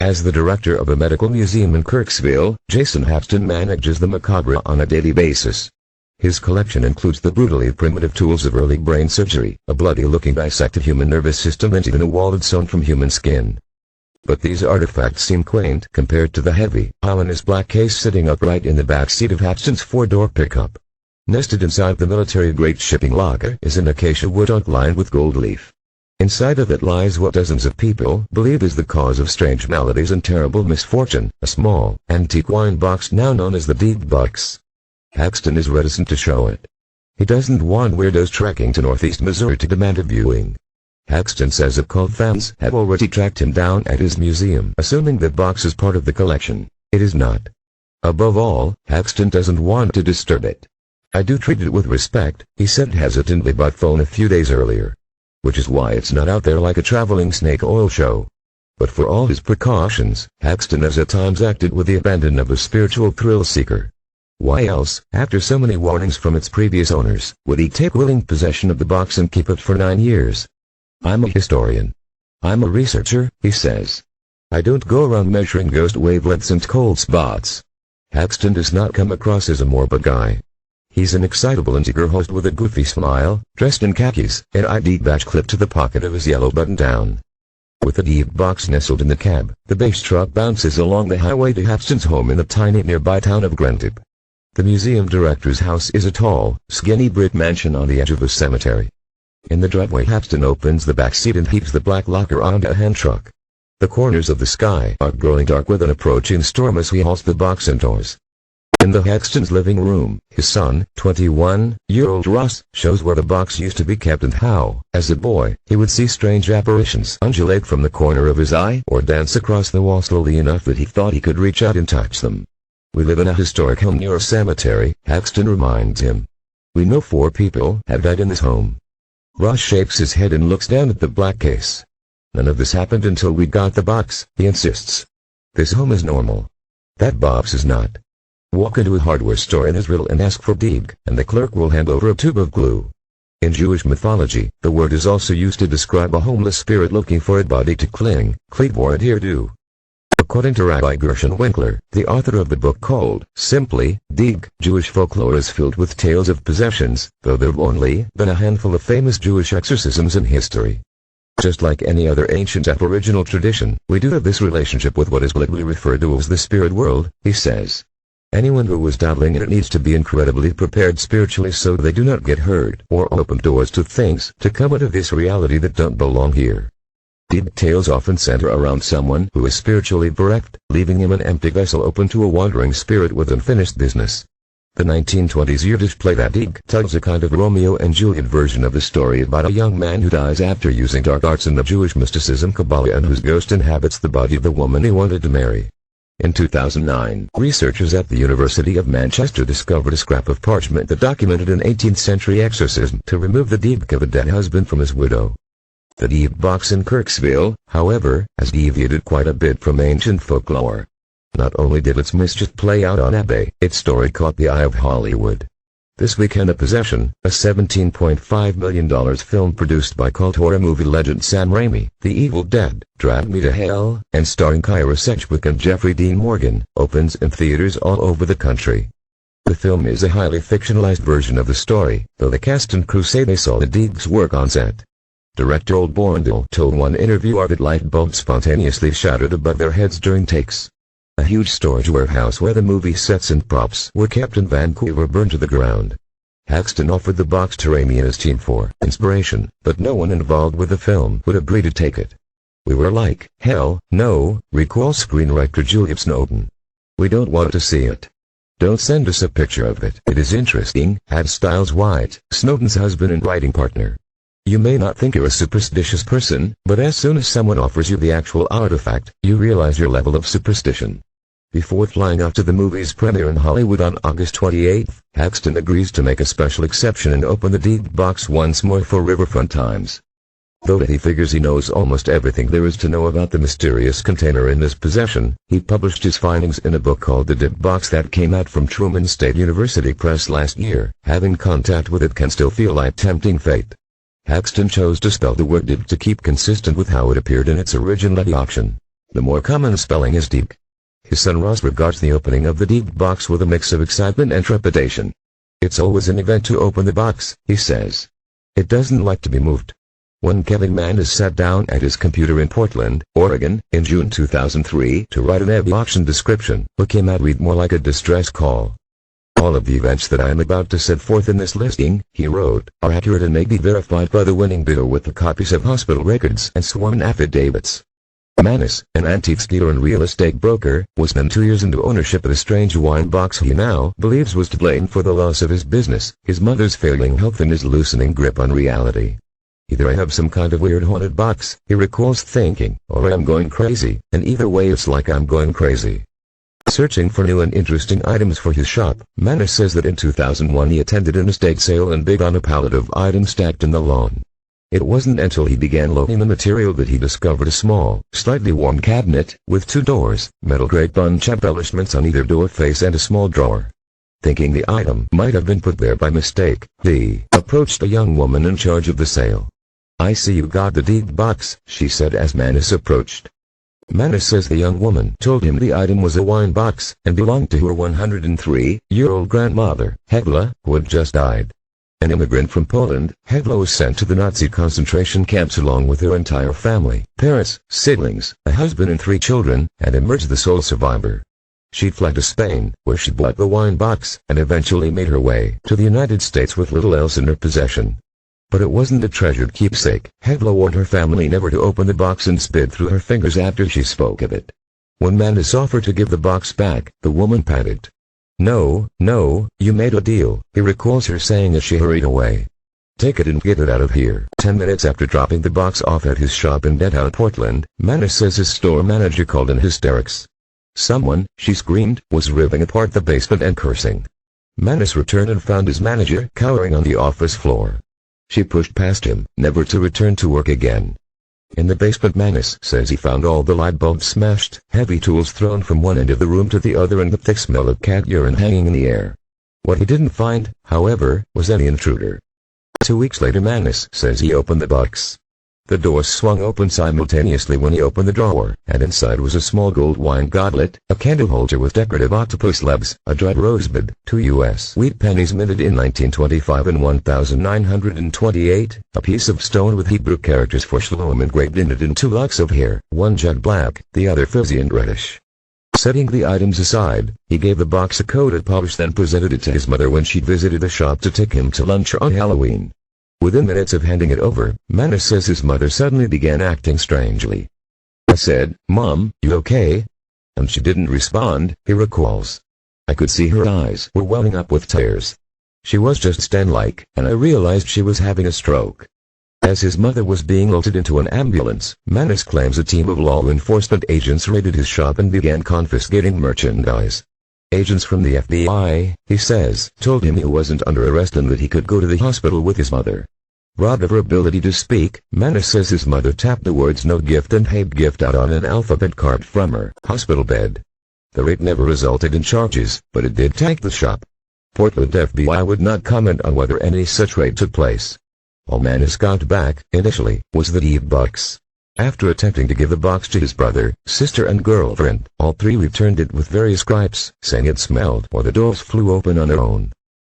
As the director of a medical museum in Kirksville, Jason Haxton manages the macabre on a daily basis. His collection includes the brutally primitive tools of early brain surgery, a bloody-looking dissected human nervous system and even a wallet sewn from human skin. But these artifacts seem quaint compared to the heavy, ominous black case sitting upright in the back seat of Haxton's four-door pickup. Nested inside the military-grade shipping locker is an acacia wood oak lined with gold leaf. Inside of it lies what dozens of people believe is the cause of strange maladies and terrible misfortune, a small, antique wine box now known as the Dybbuk. Haxton is reticent to show it. He doesn't want weirdos trekking to northeast Missouri to demand a viewing. Haxton says occult fans have already tracked him down at his museum, assuming the box is part of the collection. It is not. Above all, Haxton doesn't want to disturb it. "I do treat it with respect," he said hesitantly by phone a few days earlier. Which is why it's not out there like a traveling snake oil show. But for all his precautions, Haxton has at times acted with the abandon of a spiritual thrill seeker. Why else, after so many warnings from its previous owners, would he take willing possession of the box and keep it for 9 years? "I'm a historian. I'm a researcher," he says. "I don't go around measuring ghost wavelengths and cold spots." Haxton does not come across as a morbid guy. He's an excitable and eager host with a goofy smile, dressed in khakis, an ID badge clipped to the pocket of his yellow button-down. With the Dybbuk nestled in the cab, the base truck bounces along the highway to Haxton's home in the tiny nearby town of Grantip. The museum director's house is a tall, skinny brick mansion on the edge of a cemetery. In the driveway, Haxton opens the back seat and heaves the black locker onto a hand truck. The corners of the sky are growing dark with an approaching storm as he hauls the box indoors. In the Haxton's living room, his son, 21-year-old Ross, shows where the box used to be kept and how, as a boy, he would see strange apparitions undulate from the corner of his eye or dance across the wall slowly enough that he thought he could reach out and touch them. "We live in a historic home near a cemetery," Haxton reminds him. "We know 4 people have died in this home." Ross shakes his head and looks down at the black case. "None of this happened until we got the box," he insists. "This home is normal. That box is not. Walk into a hardware store in Israel and ask for Dybbuk, and the clerk will hand over a tube of glue." In Jewish mythology, the word is also used to describe a homeless spirit looking for a body to cleave or adhere to. According to Rabbi Gershon Winkler, the author of the book called, simply, Dybbuk, Jewish folklore is filled with tales of possessions, though there have only been a handful of famous Jewish exorcisms in history. Just like any other ancient aboriginal tradition, we do have this relationship with what is glibly referred to as the spirit world, he says. Anyone who is dabbling in it needs to be incredibly prepared spiritually so they do not get hurt or open doors to things to come out of this reality that don't belong here. Dybbuk tales often center around someone who is spiritually bereft, leaving him an empty vessel open to a wandering spirit with unfinished business. The 1920s Yiddish play that Dybbuk tells a kind of Romeo and Juliet version of the story about a young man who dies after using dark arts in the Jewish mysticism Kabbalah and whose ghost inhabits the body of the woman he wanted to marry. In 2009, researchers at the University of Manchester discovered a scrap of parchment that documented an 18th-century exorcism to remove the Dybbuk of a dead husband from his widow. The Dybbuk in Kirksville, however, has deviated quite a bit from ancient folklore. Not only did its mischief play out on eBay, its story caught the eye of Hollywood. This Weekend of Possession, a $17.5 million film produced by cult horror movie legend Sam Raimi, The Evil Dead, Drag Me to Hell, and starring Kyra Sedgwick and Jeffrey Dean Morgan, opens in theaters all over the country. The film is a highly fictionalized version of the story, though the cast and crew say they saw the Dybbuk's work on set. Director Old Borndl told one interviewer that light bulbs spontaneously shattered above their heads during takes. A huge storage warehouse where the movie sets and props were kept in Vancouver burned to the ground. Haxton offered the box to Raimi and his team for inspiration, but no one involved with the film would agree to take it. "We were like, hell, no," recalls screenwriter Juliet Snowden. "We don't want to see it. Don't send us a picture of it. It is interesting," adds Styles White, Snowden's husband and writing partner. "You may not think you're a superstitious person, but as soon as someone offers you the actual artifact, you realize your level of superstition." Before flying out to the movie's premiere in Hollywood on August 28, Haxton agrees to make a special exception and open the Dybbuk once more for Riverfront Times. Though he figures he knows almost everything there is to know about the mysterious container in his possession, he published his findings in a book called The Dybbuk that came out from Truman State University Press last year. Having contact with it can still feel like tempting fate. Haxton chose to spell the word Dybbuk to keep consistent with how it appeared in its original at auction. The more common spelling is Dybbuk. His son Ross regards the opening of the Dybbuk box with a mix of excitement and trepidation. It's always an event to open the box, he says. It doesn't like to be moved. When Kevin Manus sat down at his computer in Portland, Oregon, in June 2003 to write an heavy auction description, what came out read more like a distress call. All of the events that I am about to set forth in this listing, he wrote, are accurate and may be verified by the winning bidder with the copies of hospital records and sworn affidavits. Manus, an antiques dealer and real estate broker, was then 2 years into ownership of the strange wine box he now believes was to blame for the loss of his business, his mother's failing health and his loosening grip on reality. Either I have some kind of weird haunted box, he recalls thinking, or I am going crazy, and either way it's like I'm going crazy. Searching for new and interesting items for his shop, Manus says that in 2001 he attended an estate sale and bid on a pallet of items stacked in the lawn. It wasn't until he began loading the material that he discovered a small, slightly worn cabinet, with 2 doors, metal grate bunch embellishments on either door face and a small drawer. Thinking the item might have been put there by mistake, he approached a young woman in charge of the sale. "I see you got the Dybbuk box," she said as Manus approached. Manus says the young woman told him the item was a wine box, and belonged to her 103-year-old grandmother, Hedla, who had just died. An immigrant from Poland, Hedla was sent to the Nazi concentration camps along with her entire family, parents, siblings, a husband and 3 children, and emerged the sole survivor. She fled to Spain, where she bought the wine box, and eventually made her way to the United States with little else in her possession. But it wasn't a treasured keepsake. Hedla warned her family never to open the box and spit through her fingers after she spoke of it. When Manus offered to give the box back, the woman panicked. "No, no, you made a deal," he recalls her saying as she hurried away. "Take it and get it out of here." 10 minutes after dropping the box off at his shop in downtown Portland, Manus says his store manager called in hysterics. Someone, she screamed, was ripping apart the basement and cursing. Manus returned and found his manager cowering on the office floor. She pushed past him, never to return to work again. In the basement, Manus says he found all the light bulbs smashed, heavy tools thrown from one end of the room to the other, and the thick smell of cat urine hanging in the air. What he didn't find, however, was any intruder. 2 weeks later, Manus says he opened the box. The doors swung open simultaneously when he opened the drawer, and inside was a small gold wine goblet, a candle holder with decorative octopus legs, a dried rosebud, 2 U.S. wheat pennies minted in 1925 and 1928, a piece of stone with Hebrew characters for Shalom engraved in it, and 2 locks of hair, one jet black, the other fuzzy and reddish. Setting the items aside, he gave the box a coated polish, then presented it to his mother when she visited the shop to take him to lunch on Halloween. Within minutes of handing it over, Manus says his mother suddenly began acting strangely. "I said, 'Mom, you okay?' and she didn't respond," he recalls. "I could see her eyes were welling up with tears. She was just stand-like, and I realized she was having a stroke." As his mother was being loaded into an ambulance, Manus claims a team of law enforcement agents raided his shop and began confiscating merchandise. Agents from the FBI, he says, told him he wasn't under arrest and that he could go to the hospital with his mother. Robbed of her ability to speak, Manus says his mother tapped the words "no gift" and "hate gift" out on an alphabet carved from her hospital bed. The raid never resulted in charges, but it did tank the shop. Portland FBI would not comment on whether any such raid took place. All Manus got back, initially, was the Dybbuk box. After attempting to give the box to his brother, sister and girlfriend, all 3 returned it with various gripes, saying it smelled or the doors flew open on their own.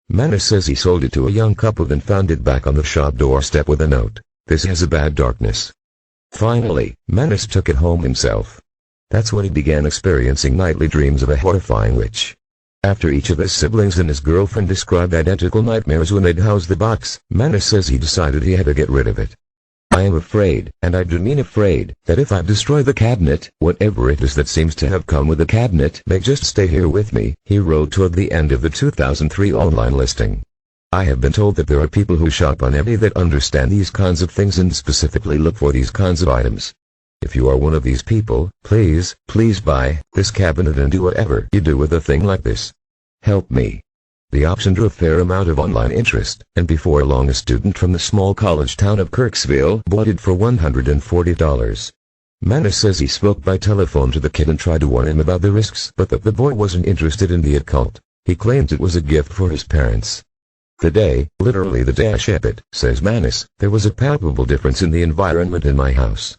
Manus says he sold it to a young couple, then found it back on the shop doorstep with a note, "This has a bad darkness." Finally, Manus took it home himself. That's when he began experiencing nightly dreams of a horrifying witch. After each of his siblings and his girlfriend described identical nightmares when they'd housed the box, Manus says he decided he had to get rid of it. "I am afraid, and I do mean afraid, that if I destroy the cabinet, whatever it is that seems to have come with the cabinet may just stay here with me," he wrote toward the end of the 2003 online listing. "I have been told that there are people who shop on eBay that understand these kinds of things and specifically look for these kinds of items. If you are one of these people, please buy this cabinet and do whatever you do with a thing like this. Help me." The auction drew a fair amount of online interest, and before long a student from the small college town of Kirksville bought it for $140. Manus says he spoke by telephone to the kid and tried to warn him about the risks, but that the boy wasn't interested in the occult. He claimed it was a gift for his parents. Literally the day I shipped it, says Manus, there was a palpable difference in the environment in my house.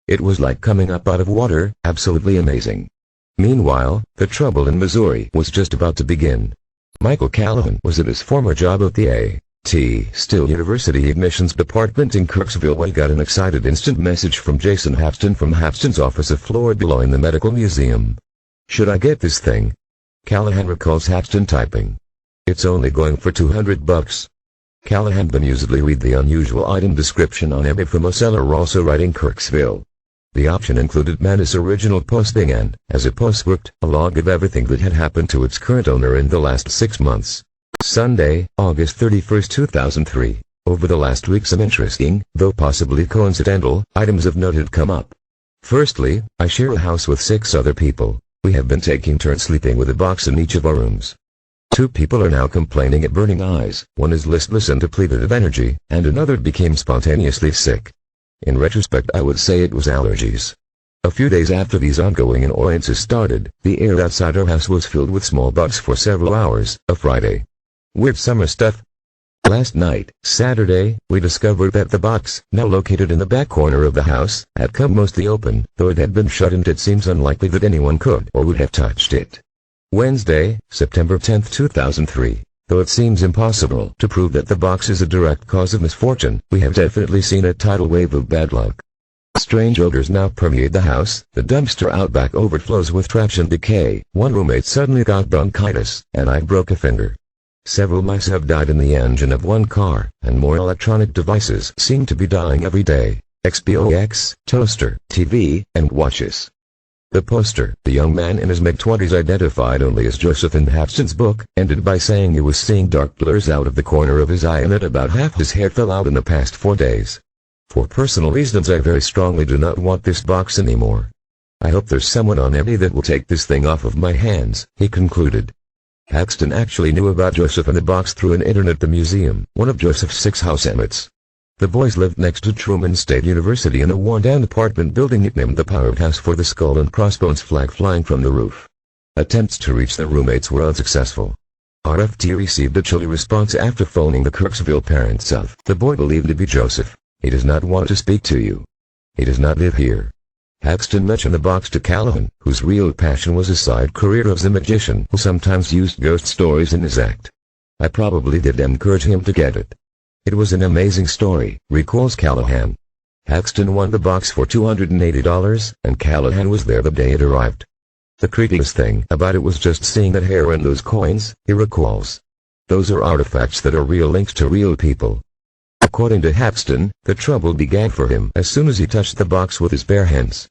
It was like coming up out of water, absolutely amazing. Meanwhile, the trouble in Missouri was just about to begin. Michael Callahan was at his former job at the A.T. Still University Admissions Department in Kirksville when he got an excited instant message from Jason Hapston from Hapston's office a floor below in the medical museum. "Should I get this thing?" Callahan recalls Hapston typing. "It's only going for $200. Callahan bemusedly read the unusual item description on eBay from a seller also writing Kirksville. The option included Manus' original posting and, as a postscript, a log of everything that had happened to its current owner in the last 6 months. Sunday, August 31, 2003. Over the last week some interesting, though possibly coincidental, items of note had come up. Firstly, I share a house with 6 other people. We have been taking turns sleeping with a box in each of our rooms. 2 people are now complaining at burning eyes, one is listless and depleted of energy, and another became spontaneously sick. In retrospect I would say it was allergies. A few days after these ongoing annoyances started, the air outside our house was filled with small bugs for several hours, a Friday. Weird summer stuff. Last night, Saturday, we discovered that the box, now located in the back corner of the house, had come mostly open, though it had been shut and it seems unlikely that anyone could or would have touched it. Wednesday, September 10, 2003. Though it seems impossible to prove that the box is a direct cause of misfortune, we have definitely seen a tidal wave of bad luck. Strange odors now permeate the house, the dumpster out back overflows with trash and decay, one roommate suddenly got bronchitis, and I broke a finger. Several mice have died in the engine of one car, and more electronic devices seem to be dying every day. Xbox, toaster, TV, and watches. The poster, the young man in his mid-20s identified only as Joseph in Hapston's book, ended by saying he was seeing dark blurs out of the corner of his eye and that about half his hair fell out in the past 4 days. For personal reasons I very strongly do not want this box anymore. I hope there's someone on eBay that will take this thing off of my hands, he concluded. Hapston actually knew about Joseph and the box through an intern at the museum, one of Joseph's 6 house emmets. The boys lived next to Truman State University in a worn-down apartment building nicknamed the Pirate House for the skull and crossbones flag flying from the roof. Attempts to reach their roommates were unsuccessful. RFT received a chilly response after phoning the Kirksville parents of the boy believed to be Joseph. He does not want to speak to you. He does not live here. Hapston mentioned the box to Callahan, whose real passion was his side career as a magician who sometimes used ghost stories in his act. I probably did encourage him to get it. It was an amazing story, recalls Callahan. Hapston won the box for $280, and Callahan was there the day it arrived. The creepiest thing about it was just seeing that hair and those coins, he recalls. Those are artifacts that are real links to real people. According to Hapston, the trouble began for him as soon as he touched the box with his bare hands.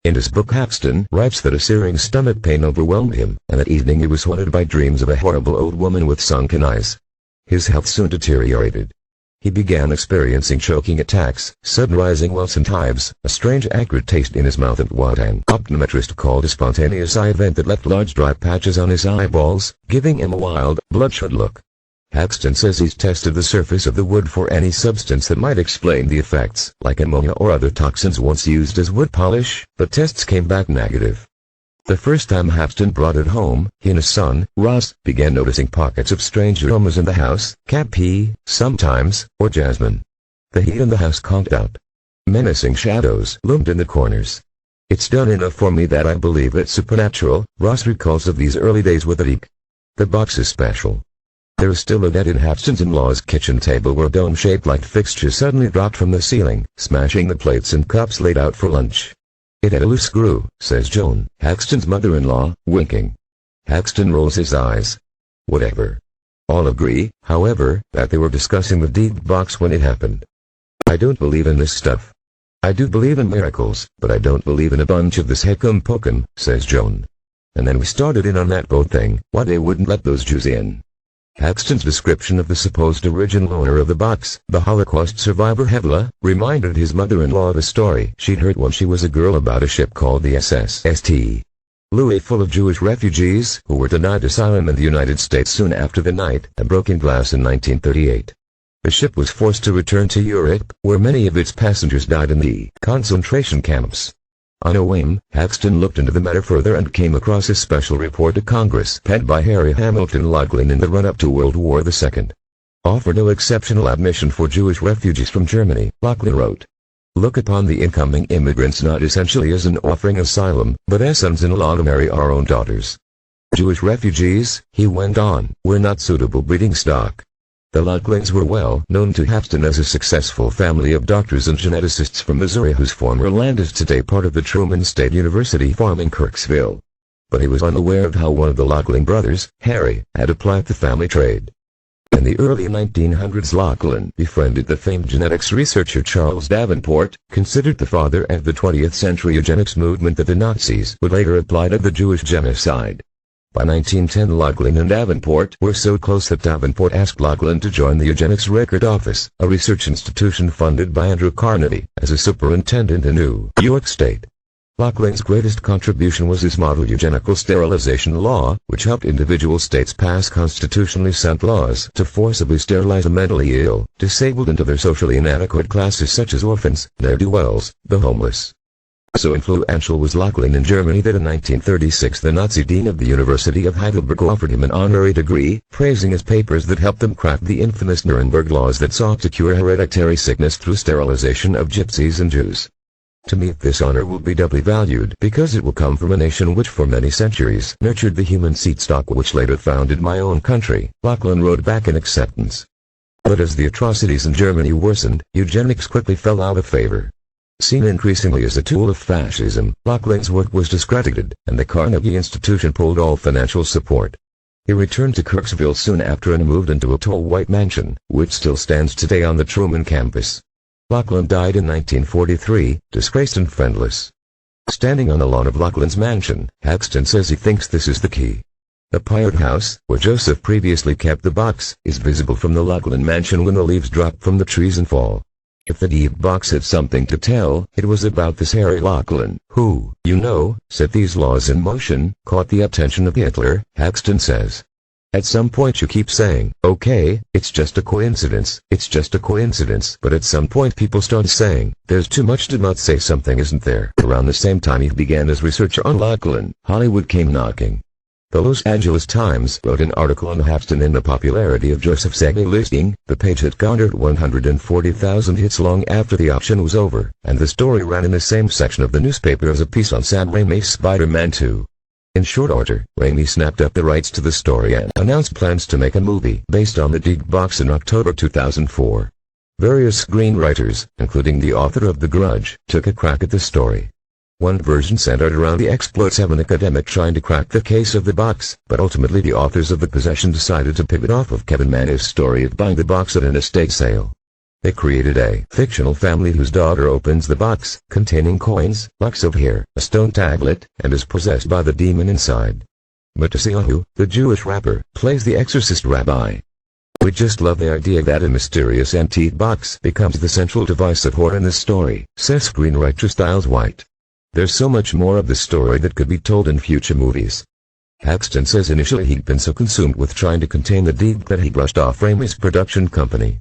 In his book Hapston writes that a searing stomach pain overwhelmed him, and that evening he was haunted by dreams of a horrible old woman with sunken eyes. His health soon deteriorated. He began experiencing choking attacks, sudden rising welts and hives, a strange acrid taste in his mouth and what an optometrist called a spontaneous eye event that left large dry patches on his eyeballs, giving him a wild, bloodshot look. Hapston says he's tested the surface of the wood for any substance that might explain the effects, like ammonia or other toxins once used as wood polish, but tests came back negative. The first time Hapston brought it home, he and his son, Ross, began noticing pockets of strange aromas in the house, cat pee, sometimes, or jasmine. The heat in the house conked out. Menacing shadows loomed in the corners. It's done enough for me that I believe it's supernatural, Ross recalls of these early days with it. The box is special. There is still a dent in Hapston's in-law's kitchen table where a dome-shaped light fixture suddenly dropped from the ceiling, smashing the plates and cups laid out for lunch. It had a loose screw, says Joan, Hapston's mother-in-law, winking. Hapston rolls his eyes. Whatever. All agree, however, that they were discussing the Dybbuk box when it happened. I don't believe in this stuff. I do believe in miracles, but I don't believe in a bunch of this heckum-pockum, says Joan. And then we started in on that boat thing, why they wouldn't let those Jews in. Hapston's description of the supposed original owner of the box, the Holocaust survivor Hedla, reminded his mother-in-law of a story she'd heard when she was a girl about a ship called the SS Louis full of Jewish refugees who were denied asylum in the United States soon after the night had broken glass in 1938. The ship was forced to return to Europe, where many of its passengers died in the concentration camps. On a whim, Hapston looked into the matter further and came across a special report to Congress penned by Harry Hamilton Laughlin in the run-up to World War II. Offer no exceptional admission for Jewish refugees from Germany, Laughlin wrote. look upon the incoming immigrants not essentially as an offering asylum, but as sons-in-law to marry our own daughters. Jewish refugees, he went on, were not suitable breeding stock. The Locklins were well known to Hapston as a successful family of doctors and geneticists from Missouri whose former land is today part of the Truman State University farm in Kirksville. But he was unaware of how one of the Locklin brothers, Harry, had applied the family trade. In the early 1900s, Locklin befriended the famed genetics researcher Charles Davenport, considered the father of the 20th century eugenics movement that the Nazis would later apply to the Jewish genocide. By 1910, Locklin and Davenport were so close that Davenport asked Locklin to join the Eugenics Record Office, a research institution funded by Andrew Carnegie, as a superintendent in New York State. Locklin's greatest contribution was his model eugenical sterilization law, which helped individual states pass constitutionally sound laws to forcibly sterilize the mentally ill, disabled and other socially inadequate classes such as orphans, ne'er-do-wells, the homeless. So influential was Locklin in Germany that in 1936 the Nazi dean of the University of Heidelberg offered him an honorary degree, praising his papers that helped them craft the infamous Nuremberg laws that sought to cure hereditary sickness through sterilization of gypsies and Jews. To me, this honor will be doubly valued because it will come from a nation which for many centuries nurtured the human seed stock which later founded my own country, Locklin wrote back in acceptance. But as the atrocities in Germany worsened, eugenics quickly fell out of favor. Seen increasingly as a tool of fascism, Locklin's work was discredited, and the Carnegie Institution pulled all financial support. He returned to Kirksville soon after and moved into a tall white mansion, which still stands today on the Truman campus. Locklin died in 1943, disgraced and friendless. Standing on the lawn of Locklin's mansion, Hapston says he thinks this is the key. The pirate house, where Joseph previously kept the box, is visible from the Locklin mansion when the leaves drop from the trees and fall. If the Dybbuk had something to tell, it was about this Harry Locklin, who, set these laws in motion, caught the attention of Hitler, Hapston says. At some point you keep saying, okay, it's just a coincidence, but at some point people start saying, there's too much to not say something isn't there. Around the same time he began his research on Locklin, Hollywood came knocking. The Los Angeles Times wrote an article on Hapston and the popularity of Joseph's egg listing. The page had garnered 140,000 hits long after the auction was over, and the story ran in the same section of the newspaper as a piece on Sam Raimi's Spider-Man 2. In short order, Raimi snapped up the rights to the story and announced plans to make a movie based on the Dybbuk in October 2004. Various screenwriters, including the author of The Grudge, took a crack at the story. One version centered around the exploits of an academic trying to crack the case of the box, but ultimately the authors of The Possession decided to pivot off of Kevin Mannis' story of buying the box at an estate sale. They created a fictional family whose daughter opens the box, containing coins, locks of hair, a stone tablet, and is possessed by the demon inside. Matisyahu, the Jewish rapper, plays the exorcist rabbi. We just love the idea that a mysterious antique box becomes the central device of horror in this story, says screenwriter Styles White. There's so much more of the story that could be told in future movies. Hapston says initially he'd been so consumed with trying to contain the Dybbuk that he brushed off Raimi's production company.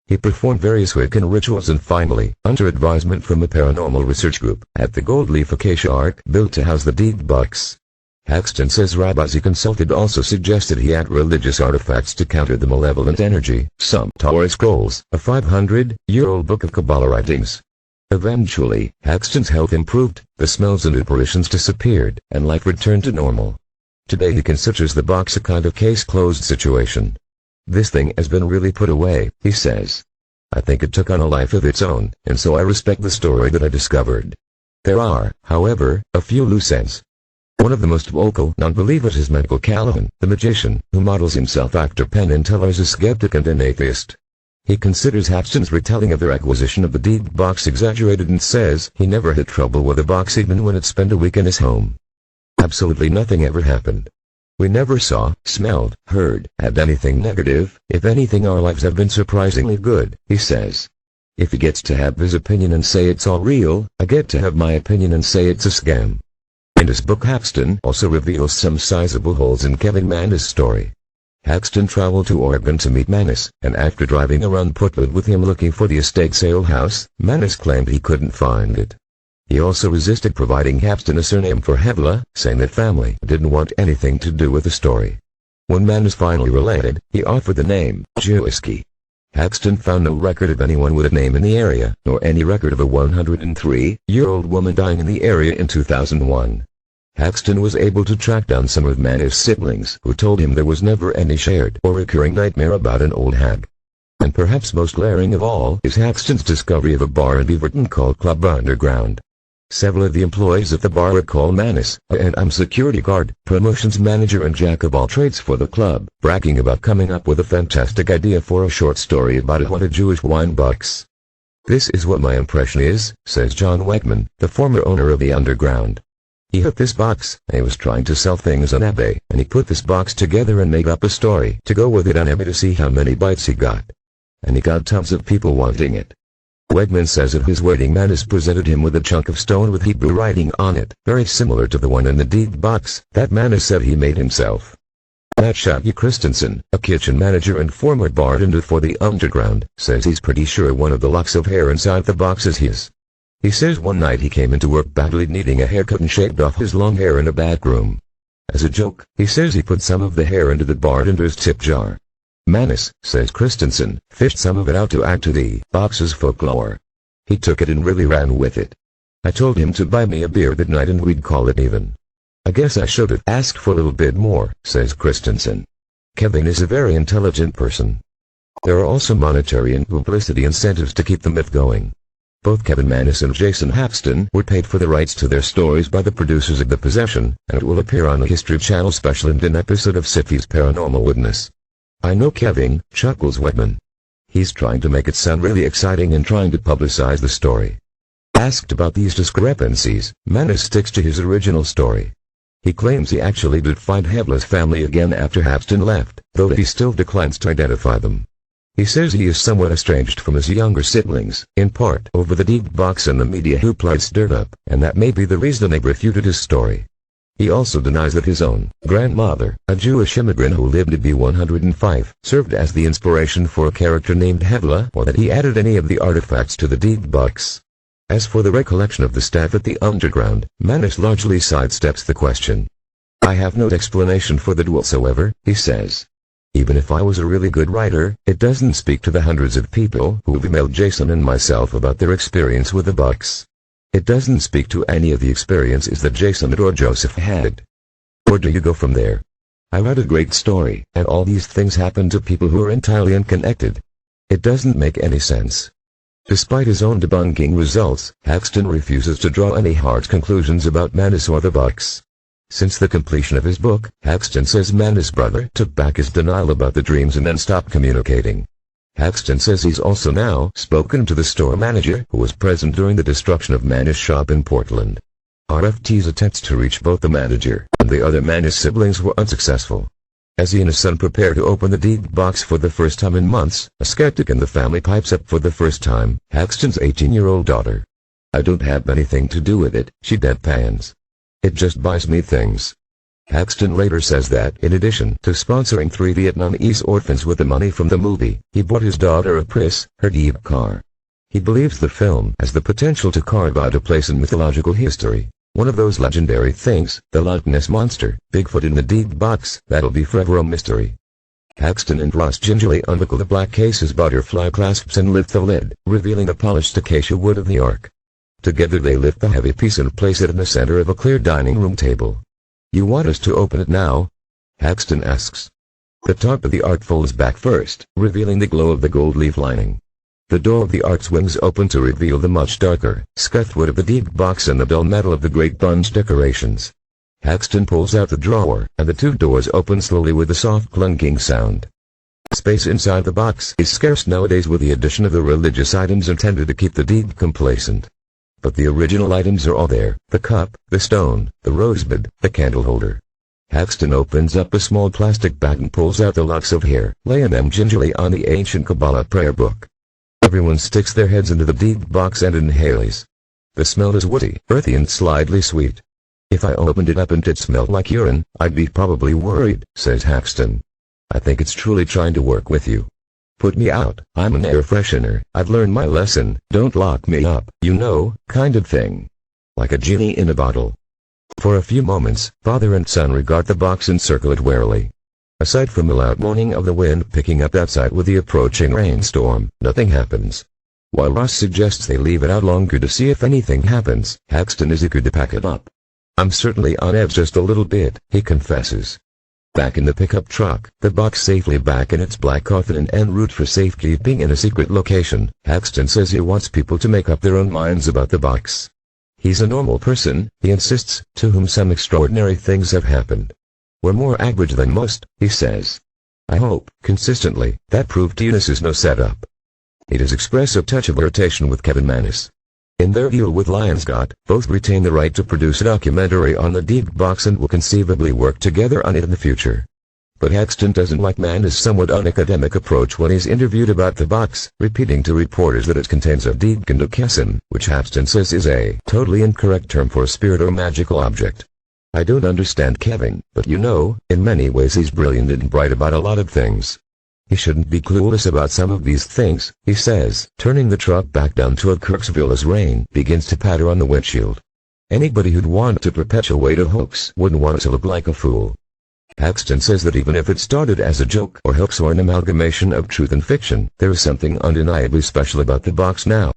He performed various Wiccan rituals and finally, under advisement from a paranormal research group, at the Gold Leaf Acacia Ark built to house the Dybbuks. Hapston says rabbis he consulted also suggested he had religious artifacts to counter the malevolent energy, some Torah scrolls, a 500-year-old book of Kabbalah writings. Eventually, Hapston's health improved, the smells and apparitions disappeared, and life returned to normal. Today he considers the box a kind of case-closed situation. This thing has been really put away, he says. I think it took on a life of its own, and so I respect the story that I discovered. There are, however, a few loose ends. One of the most vocal non-believers is Michael Callahan, the magician, who models himself after Penn and Teller as a skeptic and an atheist. He considers Hapston's retelling of their acquisition of the Dybbuk exaggerated and says he never had trouble with the box even when it spent a week in his home. Absolutely nothing ever happened. We never saw, smelled, heard, had anything negative. If anything, our lives have been surprisingly good, he says. If he gets to have his opinion and say it's all real, I get to have my opinion and say it's a scam. In his book Hapston also reveals some sizable holes in Kevin Mannis' story. Hapston traveled to Oregon to meet Mannis, and after driving around Portland with him looking for the estate sale house, Mannis claimed he couldn't find it. He also resisted providing Hapston a surname for Hevla, saying that family didn't want anything to do with the story. When Mannis finally relented, he offered the name Jewiski. Haxton found no record of anyone with a name in the area, nor any record of a 103-year-old woman dying in the area in 2001. Haxton was able to track down some of Manish's siblings, who told him there was never any shared or recurring nightmare about an old hag. And perhaps most glaring of all is Haxton's discovery of a bar in Beaverton called Club Underground. Several of the employees at the bar recall Manish, a security guard, promotions manager and jack-of-all-trades for the club, bragging about coming up with a fantastic idea for a short story about a Jewish wine box. "This is what my impression is," says John Wegman, the former owner of the Underground. "He had this box, and he was trying to sell things on eBay, and he put this box together and made up a story to go with it on eBay to see how many bites he got. And he got tons of people wanting it." Wegman says at his wedding Manish presented him with a chunk of stone with Hebrew writing on it, very similar to the one in the deed box, that Manish said he made himself. Matt Shaggy Christensen, a kitchen manager and former bartender for the Underground, says he's pretty sure one of the locks of hair inside the box is his. He says one night he came into work badly needing a haircut and shaved off his long hair in a back room. As a joke, he says he put some of the hair into the bartender's tip jar. Manish, says Christensen, fished some of it out to add to the box's folklore. He took it and really ran with it. "I told him to buy me a beer that night and we'd call it even. I guess I should have asked for a little bit more," says Christensen. Kevin is a very intelligent person. There are also monetary and publicity incentives to keep the myth going. Both Kevin Manish and Jason Haxton were paid for the rights to their stories by the producers of The Possession, and it will appear on the History Channel special in an episode of Sippy's Paranormal Witness. "I know Kevin," chuckles Wegman. "He's trying to make it sound really exciting and trying to publicize the story." Asked about these discrepancies, Manish sticks to his original story. He claims he actually did find Hevla's family again after Haxton left, though he still declines to identify them. He says he is somewhat estranged from his younger siblings, in part over the deed box and the media hoopla it stirred up, and that may be the reason they refuted his story. He also denies that his own grandmother, a Jewish immigrant who lived to be 105, served as the inspiration for a character named Hevla, or that he added any of the artifacts to the deed box. As for the recollection of the staff at the Underground, Manish largely sidesteps the question. "I have no explanation for that whatsoever," he says. "Even if I was a really good writer, it doesn't speak to the hundreds of people who've emailed Jason and myself about their experience with the box. It doesn't speak to any of the experiences that Jason or Joseph had. Where do you go from there? I write a great story, and all these things happen to people who are entirely unconnected. It doesn't make any sense." Despite his own debunking results, Haxton refuses to draw any hard conclusions about Manish or the box. Since the completion of his book, Haxton says Manish's brother took back his denial about the dreams and then stopped communicating. Haxton says he's also now spoken to the store manager who was present during the destruction of Manish's shop in Portland. RFT's attempts to reach both the manager and the other Manish siblings were unsuccessful. As he and his son prepare to open the deed box for the first time in months, a skeptic in the family pipes up for the first time, Haxton's 18-year-old daughter. "I don't have anything to do with it," she deadpans. "It just buys me things." Haxton later says that, in addition to sponsoring 3 Vietnamese orphans with the money from the movie, he bought his daughter a Prius, her Dybbuk car. He believes the film has the potential to carve out a place in mythological history. One of those legendary things, the Loch Ness Monster, Bigfoot in the deed box, that'll be forever a mystery. Haxton and Ross gingerly unbuckle the black case's butterfly clasps and lift the lid, revealing the polished acacia wood of the Ark. Together they lift the heavy piece and place it in the center of a clear dining room table. "You want us to open it now?" Haxton asks. The top of the Ark folds back first, revealing the glow of the gold leaf lining. The door of the Ark swings open to reveal the much darker, scuffed wood of the deed box and the dull metal of the great bunch decorations. Haxton pulls out the drawer, and the 2 doors open slowly with a soft clunking sound. Space inside the box is scarce nowadays with the addition of the religious items intended to keep the deed complacent. But the original items are all there, the cup, the stone, the rosebud, the candle holder. Haxton opens up a small plastic bag and pulls out the locks of hair, laying them gingerly on the ancient Kabbalah prayer book. Everyone sticks their heads into the deed box and inhales. The smell is woody, earthy and slightly sweet. "If I opened it up and it smelled like urine, I'd be probably worried," says Haxton. "I think it's truly trying to work with you. Put me out, I'm an air freshener, I've learned my lesson, don't lock me up, you know, kind of thing. Like a genie in a bottle." For a few moments, father and son regard the box and circle it warily. Aside from the loud moaning of the wind picking up outside with the approaching rainstorm, nothing happens. While Ross suggests they leave it out longer to see if anything happens, Paxton is eager to pack it up. "I'm certainly on edge just a little bit," he confesses. Back in the pickup truck, the box safely back in its black coffin and en route for safekeeping in a secret location, Paxton says he wants people to make up their own minds about the box. He's a normal person, he insists, to whom some extraordinary things have happened. "We're more average than most," he says. "I hope, consistently, that proved to you this is no setup." He does express a touch of irritation with Kevin Mannis. In their deal with Lionsgate, both retain the right to produce a documentary on the Dybbuk box and will conceivably work together on it in the future. But Paxton doesn't like Mannis' somewhat unacademic approach when he's interviewed about the box, repeating to reporters that it contains a Dybbuk and a G.H.A.M, which Paxton says is a totally incorrect term for a spirit or magical object. "I don't understand Kevin, but you know, in many ways he's brilliant and bright about a lot of things. He shouldn't be clueless about some of these things," he says, turning the truck back down toward Kirksville as rain begins to patter on the windshield. "Anybody who'd want to perpetuate a hoax wouldn't want to look like a fool." Paxton says that even if it started as a joke or hoax or an amalgamation of truth and fiction, there is something undeniably special about the box now.